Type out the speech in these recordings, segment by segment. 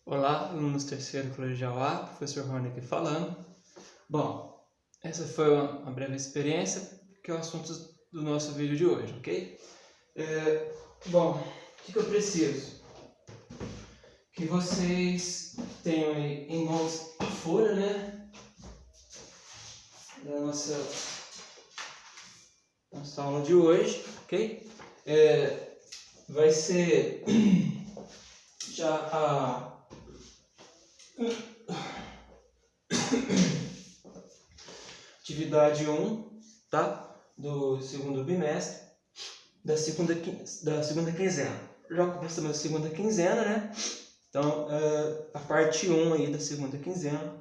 Olá, alunos terceiro colegial A, professor Rony aqui falando. Bom, essa foi uma breve experiência, que é o assunto do nosso vídeo de hoje, ok? Bom, o que eu preciso? Que vocês tenham aí em mãos a folha, né? Da nossa aula de hoje, ok? Vai ser já a atividade 1, tá? Do segundo bimestre, da segunda quinzena. Já começamos a segunda quinzena, né? Então, a parte 1 aí da segunda quinzena.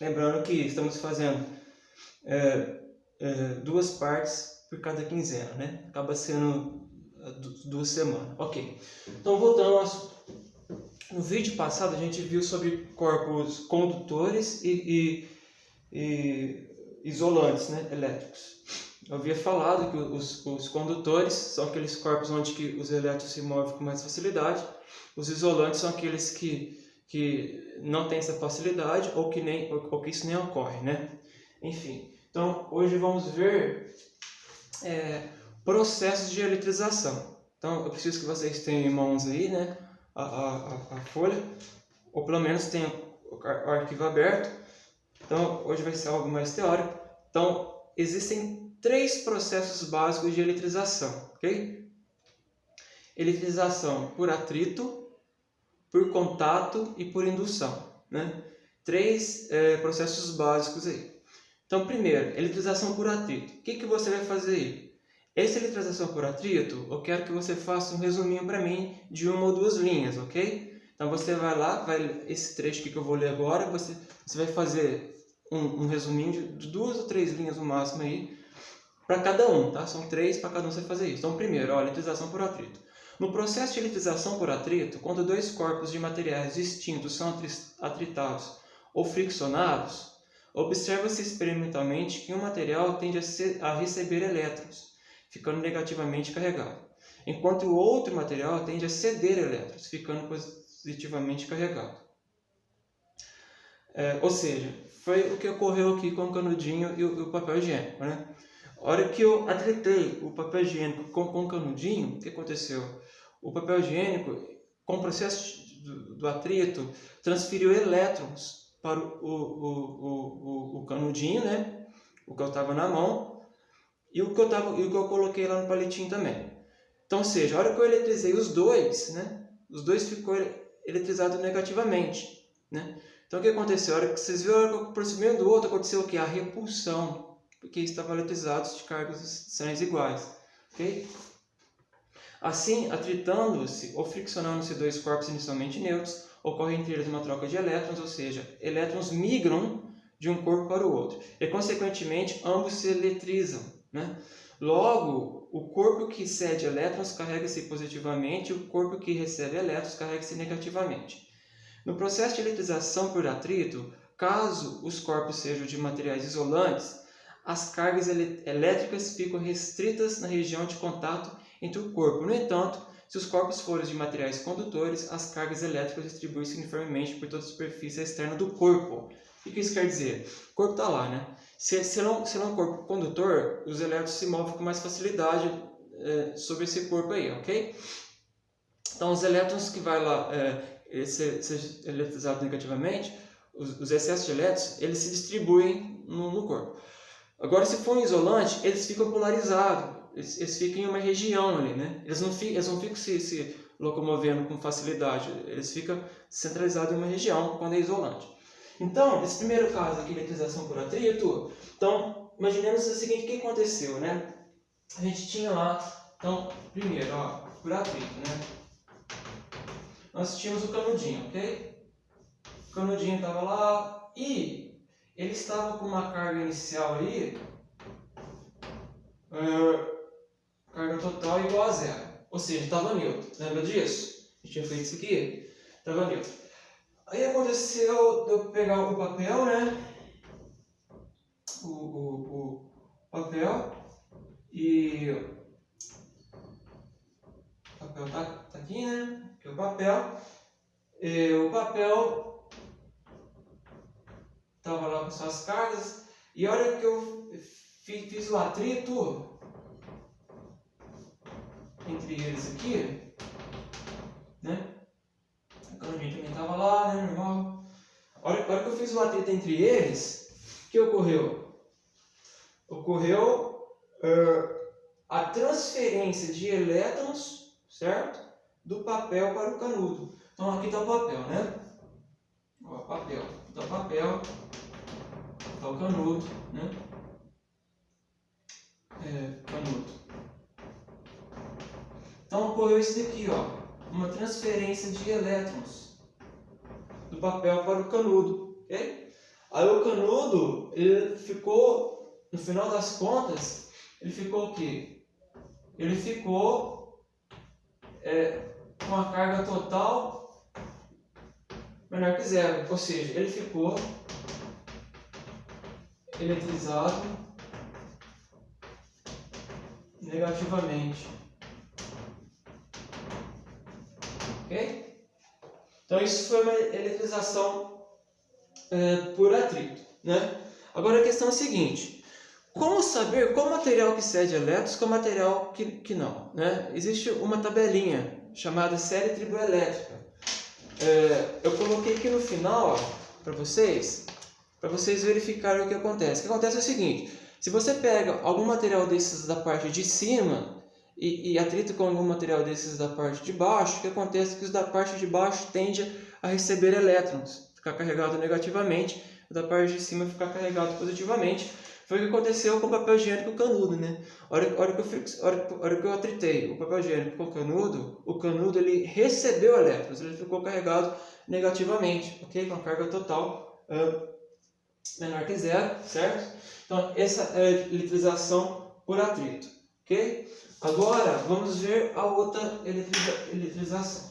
Lembrando que estamos fazendo duas partes por cada quinzena, né? Acaba sendo 2 semanas. Ok. Então, voltando ao assunto. No vídeo passado, a gente viu sobre corpos condutores e isolantes, né, elétricos. Eu havia falado que os condutores são aqueles corpos onde que os elétrons se movem com mais facilidade. Os isolantes são aqueles que não têm essa facilidade ou que isso nem ocorre, né? Enfim, então hoje vamos ver processos de eletrização. Então eu preciso que vocês tenham em mãos aí, né, a folha, ou pelo menos tenham o arquivo aberto. Então hoje vai ser algo mais teórico. Então existem 3 processos básicos de eletrização, ok? Eletrização por atrito, por contato e por indução, né? 3 processos básicos aí. Então, primeiro, eletrização por atrito. O que você vai fazer aí? Essa eletrização por atrito, eu quero que você faça um resuminho para mim de 1 ou 2 linhas, ok? Então você vai lá, esse trecho aqui que eu vou ler agora, você vai fazer um resuminho de 2 ou 3 linhas no máximo aí, para cada um, tá? São 3 para cada um você fazer isso. Então, primeiro, eletrização por atrito. No processo de eletrização por atrito, quando 2 corpos de materiais distintos são atritados ou friccionados, observa-se experimentalmente que um material tende a receber elétrons, ficando negativamente carregado, enquanto o outro material tende a ceder elétrons, ficando positivamente carregado. Ou seja, foi o que ocorreu aqui com o canudinho e o papel higiênico, né? A hora que eu atritei o papel higiênico com o canudinho, o que aconteceu? O papel higiênico, com o processo do atrito, transferiu elétrons para o canudinho, né? O que eu estava na mão, e o que eu coloquei lá no palitinho também. Então, ou seja, a hora que eu eletrizei os dois, né? Os dois ficou eletrizados negativamente, né? Então, o que aconteceu? A hora que vocês viram, a hora que eu aproximei um do outro, aconteceu o quê? A repulsão, porque estavam eletrizados de cargas sinais iguais, ok? Assim, atritando-se ou friccionando-se 2 corpos inicialmente neutros, ocorre entre eles uma troca de elétrons, ou seja, elétrons migram de um corpo para o outro, e consequentemente ambos se eletrizam, né? Logo, o corpo que cede elétrons carrega-se positivamente e o corpo que recebe elétrons carrega-se negativamente. No processo de eletrização por atrito, caso os corpos sejam de materiais isolantes, as cargas elétricas ficam restritas na região de contato entre o corpo. No entanto, se os corpos forem de materiais condutores, as cargas elétricas distribuem-se uniformemente por toda a superfície externa do corpo. O que isso quer dizer? O corpo está lá, né? Se não é um corpo condutor, os elétrons se movem com mais facilidade sobre esse corpo aí, ok? Então, os elétrons que vai lá ser eletrizados negativamente, os excessos de elétrons, eles se distribuem no corpo. Agora, se for um isolante, eles ficam polarizados, eles ficam em uma região ali, né? Eles não ficam se locomovendo com facilidade, eles ficam centralizados em uma região quando é isolante. Então, nesse primeiro caso aqui, eletrização por atrito, então, imaginemos o seguinte, o que aconteceu, né? A gente tinha lá, então, primeiro, por atrito, né? Nós tínhamos o canudinho, ok? O canudinho estava lá e ele estava com uma carga inicial aí, carga total igual a 0. Ou seja, estava neutro. Lembra disso? A gente tinha feito isso aqui? Estava neutro. Aí aconteceu de eu pegar o papel, né? O papel e... O papel tá aqui, né? Aqui é o papel. o papel estava lá com suas cargas, e a hora que eu fiz o atrito entre eles aqui, né? O canudinho também estava lá, né? Normal. A hora que eu fiz o atrito entre eles, o que ocorreu? Ocorreu a transferência de elétrons, certo? Do papel para o canudo. Então aqui está o papel, né? Ó, papel. Está o papel. Está o canudo, né? Canudo. Então ocorreu isso daqui, ó. Uma transferência de elétrons do papel para o canudo, ok? Aí o canudo, ele ficou, no final das contas, ele ficou o quê? Ele ficou com a carga total menor que zero, ou seja, ele ficou eletrizado negativamente, ok? Então isso foi uma eletrização por atrito, né? Agora a questão é a seguinte: como saber qual material que cede elétrons, qual material que não, né? Existe uma tabelinha chamada série triboelétrica. Eu coloquei aqui no final para vocês verificarem o que acontece. O que acontece é o seguinte: se você pega algum material desses da parte de cima e atrita com algum material desses da parte de baixo, o que acontece é que os da parte de baixo tendem a receber elétrons, ficar carregado negativamente, o da parte de cima ficar carregado positivamente. Foi o que aconteceu com o papel higiênico e o canudo, né? A hora que eu atritei o papel higiênico com o canudo ele recebeu elétrons, ele ficou carregado negativamente, ok? Com a carga total menor que zero, certo? Então, essa é a eletrização por atrito, ok? Agora, vamos ver a outra eletrização.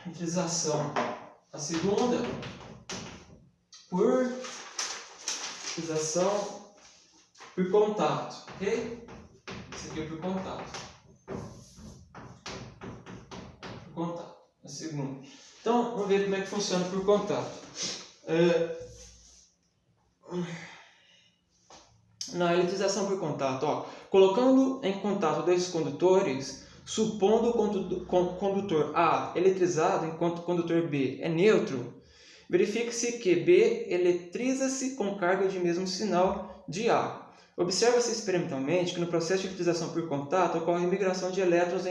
Eletrização. A segunda, por eletrização por contato, ok? Isso aqui é por contato. Por contato. A segunda. Então, vamos ver como é que funciona por contato. Na eletrização por contato, ó, colocando em contato dois condutores, supondo o condutor A eletrizado enquanto o condutor B é neutro, verifica-se que B eletriza-se com carga de mesmo sinal de A. Observa-se experimentalmente que no processo de eletrização por contato ocorre migração de elétrons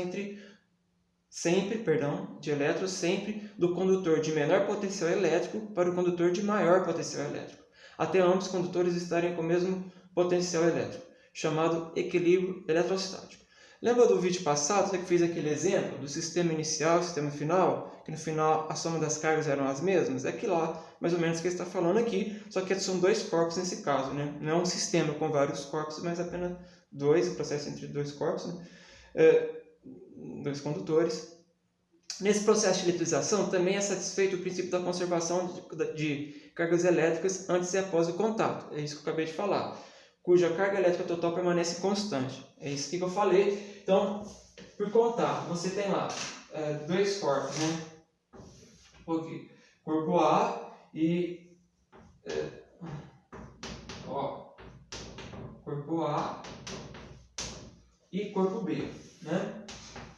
sempre do condutor de menor potencial elétrico para o condutor de maior potencial elétrico, até ambos os condutores estarem com o mesmo potencial elétrico, chamado equilíbrio eletrostático. Lembra do vídeo passado que fiz aquele exemplo do sistema inicial e sistema final, que no final a soma das cargas eram as mesmas? É aquilo lá, mais ou menos, que ele está falando aqui, só que são dois corpos nesse caso, né? Não é um sistema com vários corpos, mas apenas dois, o processo entre dois corpos, né? Dois condutores. Nesse processo de eletrização também é satisfeito o princípio da conservação de cargas elétricas antes e após o contato, é isso que eu acabei de falar, cuja carga elétrica total permanece constante, é isso que eu falei. Então, por contato, você tem lá dois corpos, né? Corpo A e corpo A e corpo B, né?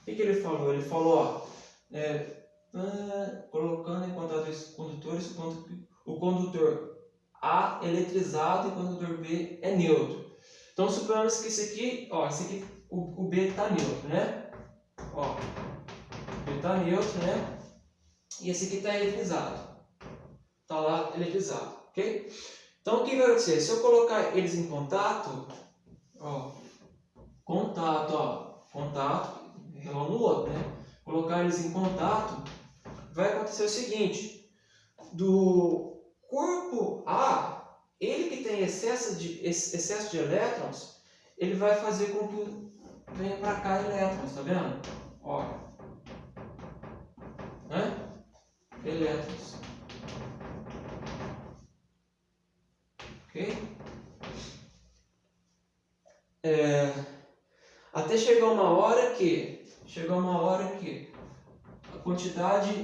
O que ele falou? Ele falou, colocando em contato dois condutores, o condutor A eletrizado e o condutor B é neutro. Então, suponhamos que esse aqui, o B está neutro, né? O B está neutro, né? E esse aqui está eletrizado. Está lá eletrizado, ok? Então, o que vai acontecer? Se eu colocar eles em contato, contato um no outro, né? Colocar eles em contato, vai acontecer o seguinte: do corpo A, ele que tem excesso de elétrons, ele vai fazer com que venha para cá elétrons, tá vendo? Né? Elétrons. Ok? Até chegar uma hora que chega uma hora que a quantidade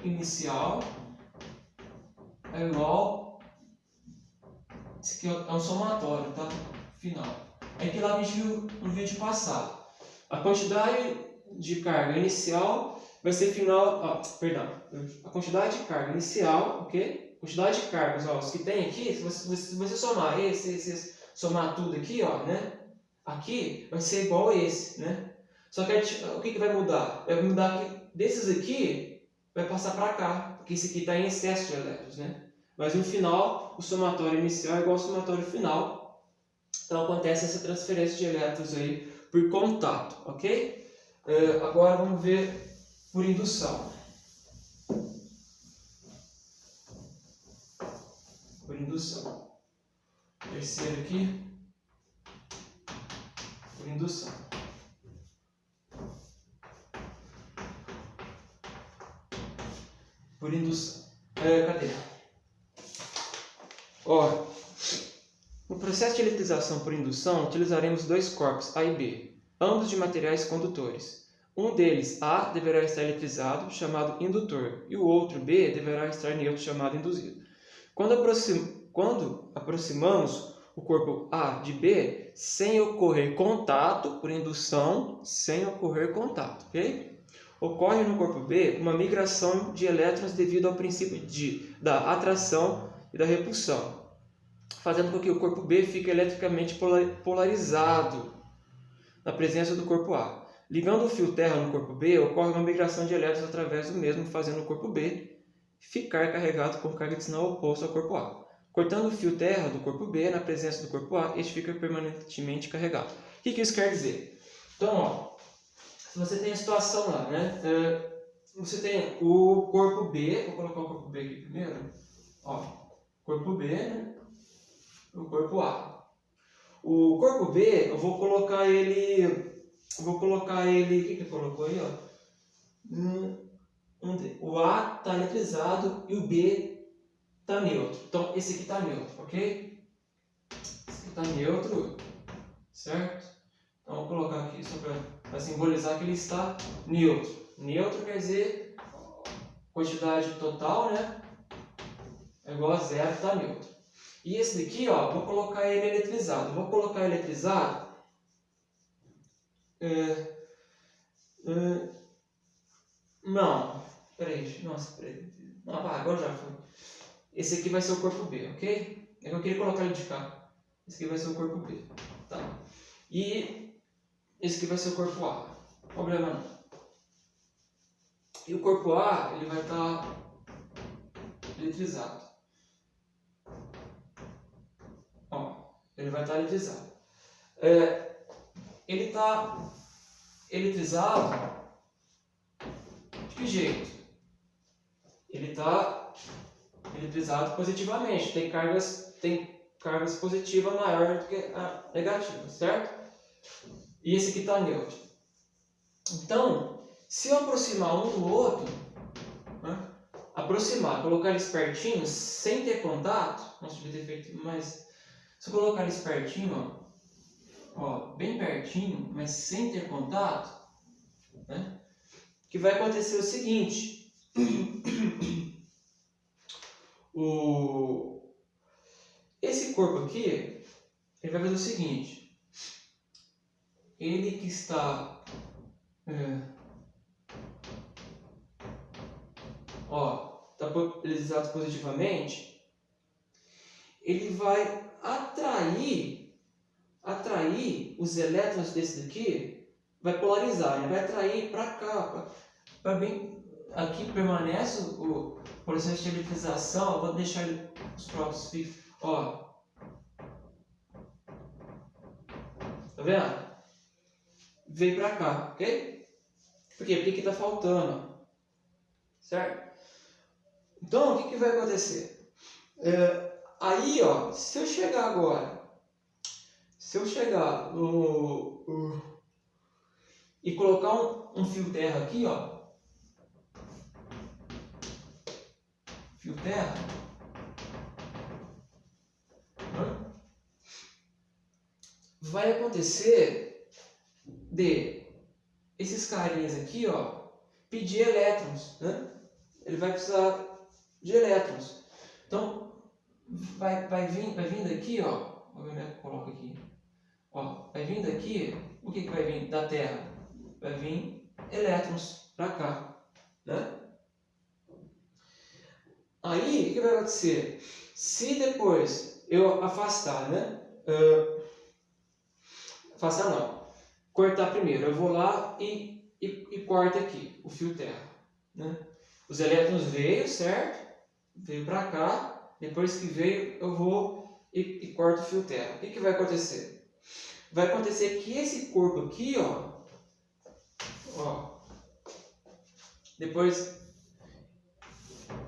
inicial é igual, isso aqui é um somatório, tá? Final. É que lá a gente viu no vídeo passado. A quantidade de carga inicial vai ser final, perdão, a quantidade de carga inicial, ok? Quantidade de cargas, ó, os que tem aqui, se você somar somar tudo aqui, ó, né? Aqui vai ser igual a esse, né? Só que o que vai mudar? Vai mudar que desses aqui vai passar para cá, porque esse aqui está em excesso de elétrons, né? Mas no final, o somatório inicial é igual ao somatório final. Então acontece essa transferência de elétrons aí por contato, ok? Agora vamos ver por indução. Por indução. Terceiro aqui. Por indução. Por indução. Cadê? Ó, no processo de eletrização por indução, utilizaremos dois corpos, A e B, ambos de materiais condutores. Um deles, A, deverá estar eletrizado, chamado indutor, e o outro, B, deverá estar neutro, chamado induzido. Quando aproximamos o corpo A de B, sem ocorrer contato, por indução, sem ocorrer contato, ok? Ocorre no corpo B uma migração de elétrons devido ao princípio da atração e da repulsão, fazendo com que o corpo B fique eletricamente polarizado na presença do corpo A. Ligando o fio terra no corpo B, ocorre uma migração de elétrons através do mesmo, fazendo o corpo B ficar carregado com carga de sinal oposto ao corpo A. Cortando o fio terra do corpo B na presença do corpo A, este fica permanentemente carregado. O que isso quer dizer? Então, ó, se você tem a situação lá, né? Você tem o corpo B, vou colocar o corpo B aqui primeiro. Ó, corpo B, né? O corpo A. O corpo B, eu vou colocar ele. O que colocou aí, ó? O A está eletrizado e o B está neutro. Então, esse aqui está neutro, ok? Esse aqui está neutro, certo? Então, vou colocar aqui só para simbolizar que ele está neutro. Neutro quer dizer quantidade total, né? É igual a zero, está neutro. E esse daqui, ó, vou colocar ele eletrizado. Vou colocar eletrizado. Não, peraí. Nossa, peraí. Não, agora já foi. Esse aqui vai ser o corpo B, ok? É que eu queria colocar ele de cá. Esse aqui vai ser o corpo B. Tá. E esse aqui vai ser o corpo A. Problema não. E o corpo A, ele vai estar eletrizado. Ó, ele vai estar eletrizado. Ele está eletrizado de que jeito? Ele está eletrizado positivamente. Tem cargas positivas maior do que a negativa, certo? E esse aqui está neutro. Então, se eu aproximar um do outro, né? Colocar eles pertinho, sem ter contato, nossa, devia ter feito mais. Se eu colocar eles pertinho, ó, bem pertinho, mas sem ter contato, né? O que vai acontecer é o seguinte: esse corpo aqui, ele vai fazer o seguinte: ele que está está eletrizado positivamente, ele vai atrair os elétrons desse daqui, vai polarizar, ele vai atrair para cá, para bem. Aqui permanece o processo de eletrização. Eu vou deixar os próprios fios, ó. Tá vendo? Veio para cá, ok? Por quê? Porque aqui está faltando, certo? Então, o que vai acontecer? Aí, ó, se eu chegar e colocar um fio terra aqui, ó, fio terra, vai acontecer de esses carinhas aqui, ó, pedir elétrons, né? Ele vai precisar de elétrons. Então, vai vindo aqui, ó, eu coloco aqui, ó, vai vindo aqui, o que vai vir da Terra? Vai vir elétrons para cá, né? Aí, o que vai acontecer? Se depois eu afastar, né? Afastar não. Cortar primeiro. Eu vou lá e corto aqui o fio terra, né? Os elétrons veio, certo? Veio para cá. Depois que veio, eu vou e corto o fio terra. O que vai acontecer? Vai acontecer que esse corpo aqui, ó, depois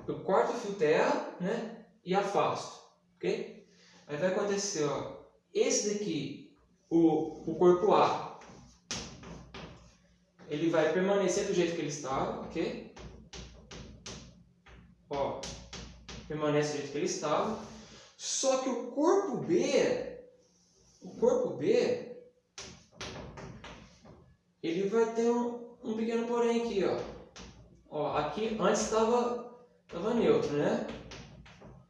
eu corto o fio terra, né? E afasto, ok? Aí vai acontecer, ó, esse daqui, o corpo A, ele vai permanecer do jeito que ele estava, ok? Ó, permanece do jeito que ele estava. Só que o corpo B, ele vai ter um pequeno porém aqui, ó. Ó, aqui antes estava neutro, né?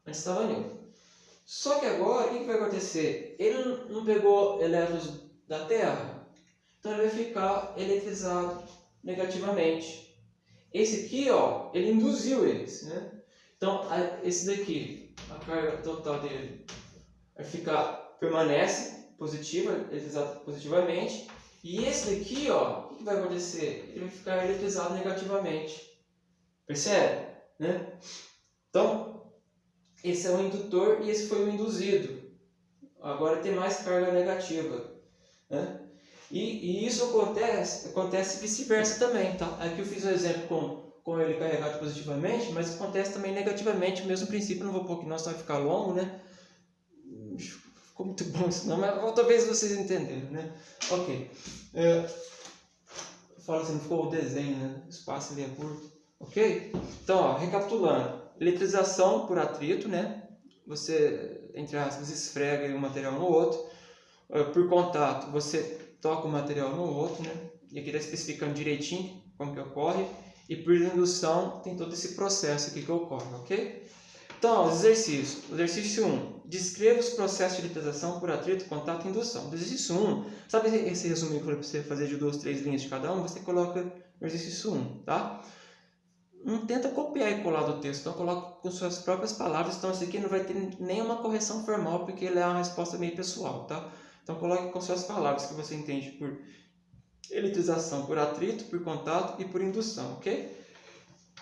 Antes estava neutro. Só que agora, o que vai acontecer? Ele não pegou elétrons da Terra, então ele vai ficar eletrizado negativamente. Esse aqui, ó, ele induziu eles, né? Então, esse daqui, a carga total dele vai ficar, permanece positiva, eletrizado positivamente. E esse daqui, ó, o que vai acontecer? Ele vai ficar eletrizado negativamente. Percebe? Né? Então, esse é o indutor e esse foi o induzido. Agora tem mais carga negativa, né? E isso acontece vice-versa também, tá? Aqui eu fiz um exemplo com ele carregado positivamente, mas acontece também negativamente, o mesmo princípio. Não vou pôr aqui, não, senão vai ficar longo, né? Ficou muito bom isso não, mas talvez vocês entenderam, né? Ok. Fala assim, não ficou o desenho, né? O espaço ali é curto. Ok? Então, ó, recapitulando. Eletrização por atrito, né? Você, entre aspas, esfrega um material no outro. Por contato, você toca o material no outro, né? E aqui está especificando direitinho como que ocorre. E por indução, tem todo esse processo aqui que ocorre, ok? Então, os exercícios. Exercício 1. Descreva os processos de eletrização por atrito, contato e indução. Do exercício 1, sabe esse resuminho que eu falei para você fazer de 2, 3 linhas de cada um? Você coloca no exercício 1, tá? Não tenta copiar e colar do texto, então coloca com suas próprias palavras. Então, esse aqui não vai ter nenhuma correção formal, porque ele é uma resposta meio pessoal, tá? Então, coloque com suas palavras que você entende por eletrização por atrito, por contato e por indução, ok?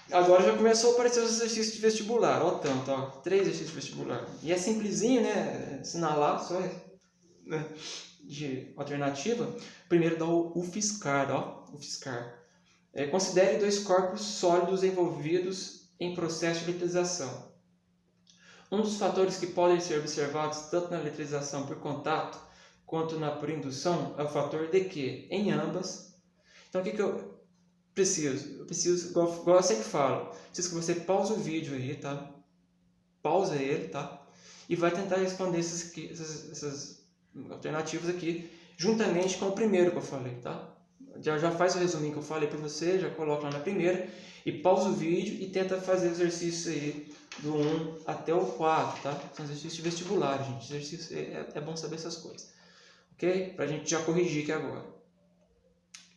Agora já começou a aparecer os exercícios de vestibular, ó tanto, ó, 3 exercícios de vestibular. E é simplesinho, né, assinalar só, né, de alternativa. Primeiro dá o UFSCar, ó, UFSCar. Considere 2 corpos sólidos envolvidos em processo de eletrização. Um dos fatores que podem ser observados tanto na eletrização por contato quanto na por indução é o fator de que, em ambas... Então, o que eu preciso? Eu preciso, igual eu sempre falo, preciso que você pause o vídeo aí, tá? Pausa ele, tá? E vai tentar responder essas alternativas aqui, juntamente com o primeiro que eu falei, tá? Já faz o resuminho que eu falei para você, já coloca lá na primeira, e pausa o vídeo e tenta fazer o exercício aí do 1 até o 4, tá? São exercícios de vestibular, gente. Exercício é bom saber essas coisas, ok? Pra gente já corrigir aqui agora.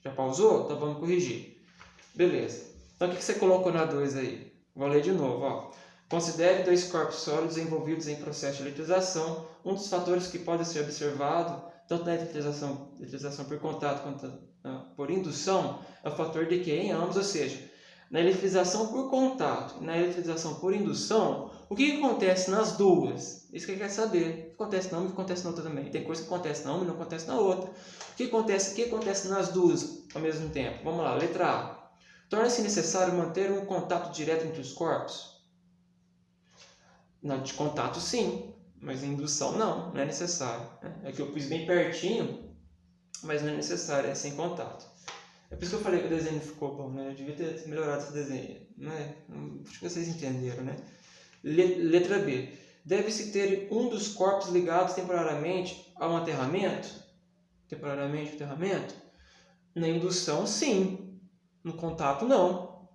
Já pausou? Então vamos corrigir. Beleza. Então o que você colocou na 2 aí? Vou ler de novo, ó. Considere 2 corpos sólidos envolvidos em processo de eletrização. Um dos fatores que pode ser observado, tanto na eletrização por contato quanto por indução, é o fator de que em ambos, ou seja, na eletrização por contato e na eletrização por indução, o que acontece nas duas? Isso que ele quer saber. O que acontece na uma e o que acontece na outra também. Tem coisa que acontece na uma e não acontece na outra. O que acontece nas duas ao mesmo tempo? Vamos lá, letra A. Torna-se necessário manter um contato direto entre os corpos? De contato sim, mas em indução não é necessário. É que eu pus bem pertinho, mas não é necessário, é sem contato. É por isso que eu falei que o desenho ficou bom, né? Eu devia ter melhorado esse desenho, né? Acho que vocês entenderam, né? Letra B. Deve-se ter um dos corpos ligados temporariamente a um aterramento? Na indução, sim. No contato, não.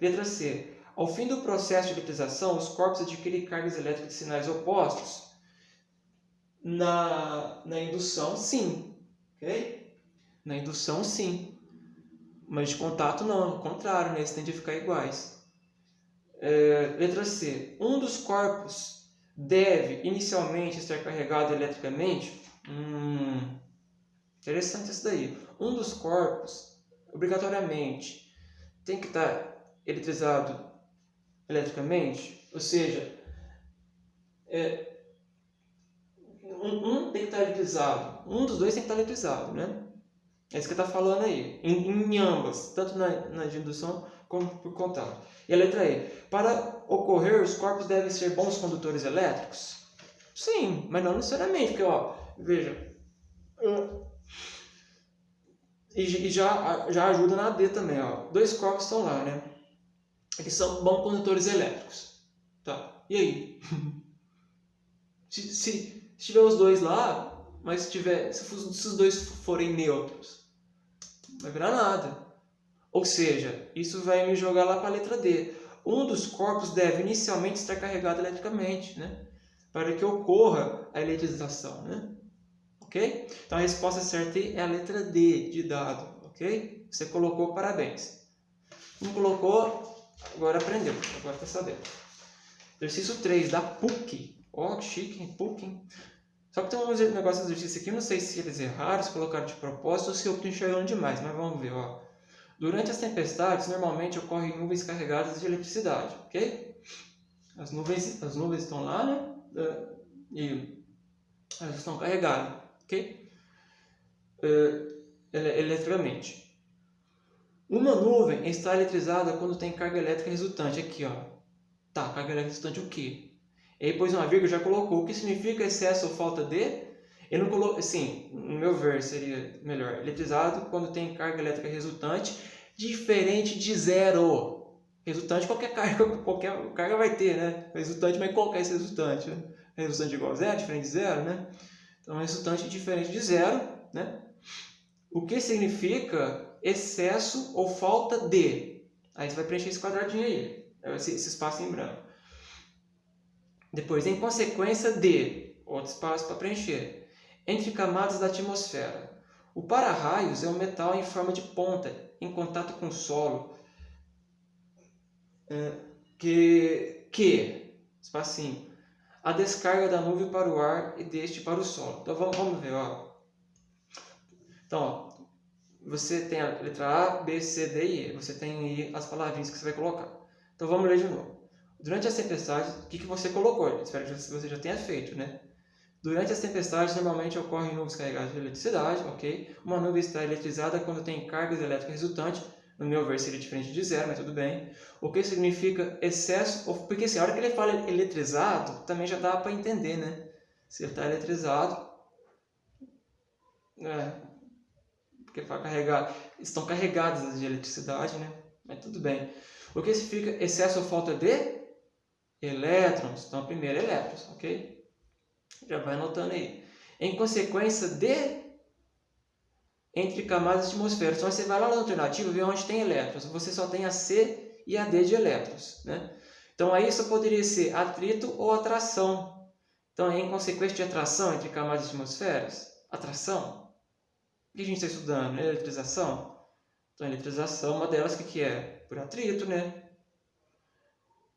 Letra C. Ao fim do processo de eletrização, os corpos adquirem cargas elétricas de sinais opostos. Na indução, sim. Ok? Na indução, sim. Mas de contato, não. Ao contrário, né? Eles tendem a ficar iguais. Letra C. Um dos corpos deve inicialmente estar carregado eletricamente. Interessante isso daí. Um dos corpos, obrigatoriamente, tem que estar eletrizado eletricamente, ou seja, um tem que estar eletrizado, um dos dois tem que estar eletrizado, né? É isso que está falando aí, em ambas, tanto na de indução como por contato. E a letra E. Para ocorrer, os corpos devem ser bons condutores elétricos? Sim, mas não necessariamente, porque, ó, veja, e já ajuda na D também, ó. Dois corpos estão lá, né? Eles são bons condutores elétricos. Tá, e aí? se tiver os dois lá, mas se os dois forem neutros, não vai virar nada. Ou seja, isso vai me jogar lá para a letra D. Um dos corpos deve inicialmente estar carregado eletricamente, né? Para que ocorra a eletrização, né? Ok? Então a resposta certa é a letra D de dado, ok? Você colocou, parabéns. Não colocou, agora aprendeu, agora está sabendo. Exercício 3 da PUC. Ó, que chique, PUC, hein? Só que tem um negócio de exercício aqui, não sei se eles erraram, se colocaram de propósito ou se eu estou enxergando demais, mas vamos ver, ó. Durante as tempestades, normalmente ocorrem nuvens carregadas de eletricidade, ok? As nuvens estão lá, né? E elas estão carregadas, ok? Eletricamente. Uma nuvem está eletrizada quando tem carga elétrica resultante. Aqui, ó. Tá, carga elétrica resultante o quê? E aí pôs uma vírgula, já colocou. O que significa excesso ou falta de? Ele não colocou, assim, no meu ver seria melhor. Eletrizado quando tem carga elétrica resultante, diferente de zero. Resultante qualquer carga vai ter, né? Resultante, mas qual que é esse resultante? Né? Resultante igual a zero, diferente de zero, né? Então, resultante diferente de zero, né? O que significa excesso ou falta de? Aí você vai preencher esse quadradinho aí, esse espaço em branco. Depois, em consequência de, outro espaço para preencher. Entre camadas da atmosfera. O para-raios é um metal em forma de ponta, em contato com o solo, espacinho, a descarga da nuvem para o ar e deste para o solo. Então vamos ver, ó. Então, ó, você tem a letra A, B, C, D e E. Você tem aí as palavrinhas que você vai colocar. Então vamos ler de novo. Durante as tempestades, o que você colocou? Espero que você já tenha feito, né? Durante as tempestades, normalmente ocorrem nuvens carregadas de eletricidade, ok? Uma nuvem está eletrizada quando tem cargas elétricas resultantes. No meu ver seria diferente de zero, mas tudo bem. O que significa excesso? Porque assim, a hora que ele fala eletrizado, também já dá para entender, né? Se ele está eletrizado, porque para carregar, estão carregadas de eletricidade, né? Mas tudo bem. O que significa excesso ou falta de elétrons? Então, primeiro elétrons, ok? Já vai anotando aí. Em consequência de entre camadas de atmosfera. Então, você vai lá na alternativa e vê onde tem elétrons. Você só tem a C e a D de elétrons, né? Então, aí só poderia ser atrito ou atração. Então, em consequência de atração entre camadas de atmosferas, atração. O que a gente está estudando? Eletrização? Então, eletrização, uma delas, o que é? Por atrito, né?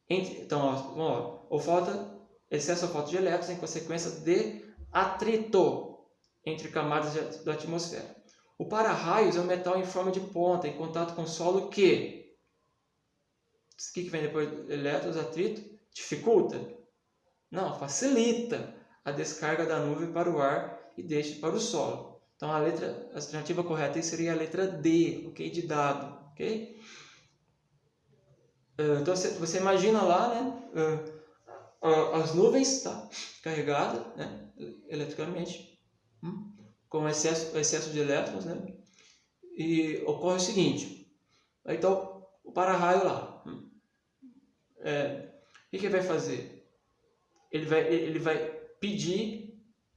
Então, ou falta, excesso ou falta de elétrons em consequência de atrito entre camadas da atmosfera. O para-raios é um metal em forma de ponta, em contato com o solo que... O que vem depois? Elétrons, atrito? Dificulta? Não, facilita a descarga da nuvem para o ar e deixa para o solo. Então, a alternativa correta seria a letra D, ok? De dado, ok? Então, você imagina lá, né? As nuvens, tá? Carregadas, né? Eletricamente, com excesso de elétrons, né? E ocorre o seguinte, então, o para-raio lá, o que ele vai fazer? Ele vai pedir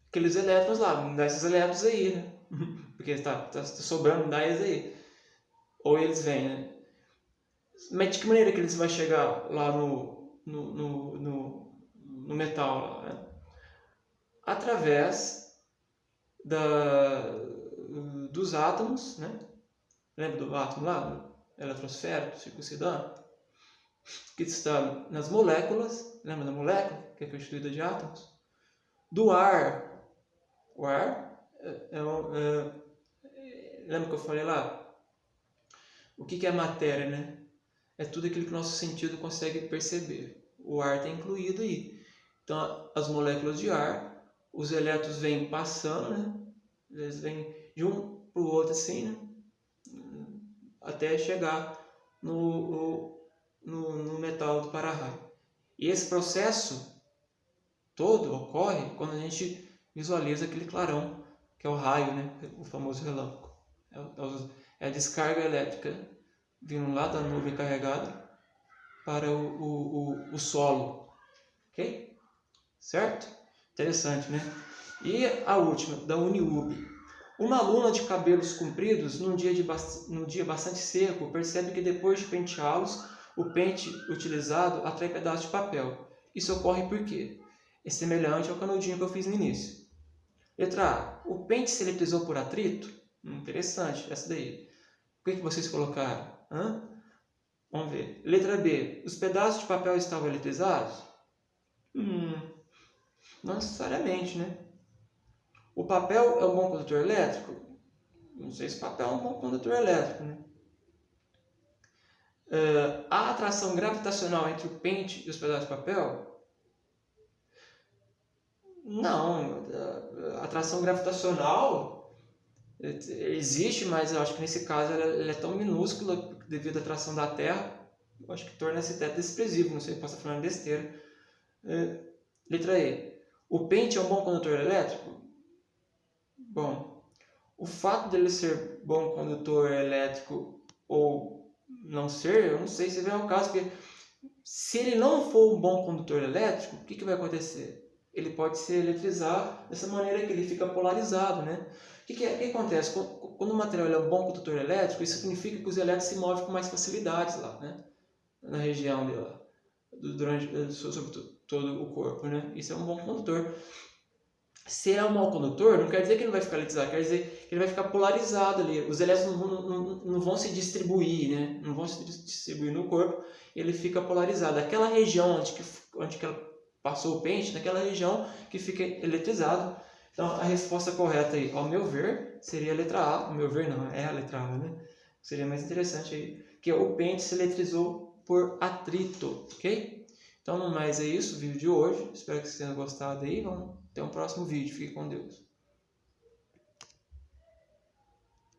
aqueles elétrons lá, me dá esses elétrons aí, né? porque está sobrando gás aí. Ou eles vêm, né? Mas de que maneira que eles vão chegar lá no metal? Né? Através dos átomos, né? Lembra do átomo lá? Eletrosférico, circuncidão? Que está nas moléculas, lembra da molécula, que é constituída de átomos? Do ar. O ar lembra que eu falei lá? O que é matéria, né? É tudo aquilo que o nosso sentido consegue perceber. O ar está incluído aí. Então, as moléculas de ar, os elétrons vêm passando, né? Eles vêm de um para o outro assim, né? Até chegar no metal do para-raio. E esse processo todo ocorre quando a gente visualiza aquele clarão, que é o raio, né? O famoso relâmpago. É a descarga elétrica vindo lá da nuvem carregada para o solo. Ok? Certo? Interessante, né? E a última, da Uniub. Uma aluna de cabelos compridos, num dia bastante seco, percebe que depois de penteá-los, o pente utilizado atrai pedaços de papel. Isso ocorre por quê? É semelhante ao canudinho que eu fiz no início. Letra A. O pente se eletrizou por atrito? Interessante, essa daí. Por que vocês colocaram? Vamos ver. Letra B. Os pedaços de papel estavam eletrizados? Não necessariamente, né? O papel é um bom condutor elétrico? Não sei se o papel é um bom condutor elétrico, né? Há atração gravitacional entre o pente e os pedaços de papel? Não. A atração gravitacional existe, mas eu acho que nesse caso ela é tão minúscula devido à atração da Terra, eu acho que torna esse teto desprezível. Não sei se posso estar falando besteira. Letra E. O pente é um bom condutor elétrico? Bom, o fato dele ser bom condutor elétrico ou não ser, eu não sei se vem ao caso, porque se ele não for um bom condutor elétrico, o que vai acontecer? Ele pode se eletrizar dessa maneira que ele fica polarizado, né? O que acontece? Quando o material é um bom condutor elétrico, isso significa que os elétrons se movem com mais facilidade lá, né? Na região dela, sobre todo o corpo, né? Isso é um bom condutor. Se é um mau condutor, não quer dizer que ele não vai ficar eletrizado, quer dizer que ele vai ficar polarizado ali. Os elétrons não vão se distribuir, né? Não vão se distribuir no corpo, ele fica polarizado. Aquela região onde ela passou o pente, naquela região que fica eletrizado. Então, a resposta correta aí, ao meu ver, seria a letra A. Ao meu ver, não, é a letra A, né? Seria mais interessante aí, que o pente se eletrizou por atrito, ok? Então, no mais é isso, o vídeo de hoje. Espero que vocês tenham gostado aí. Vamos ter um próximo vídeo. Fique com Deus.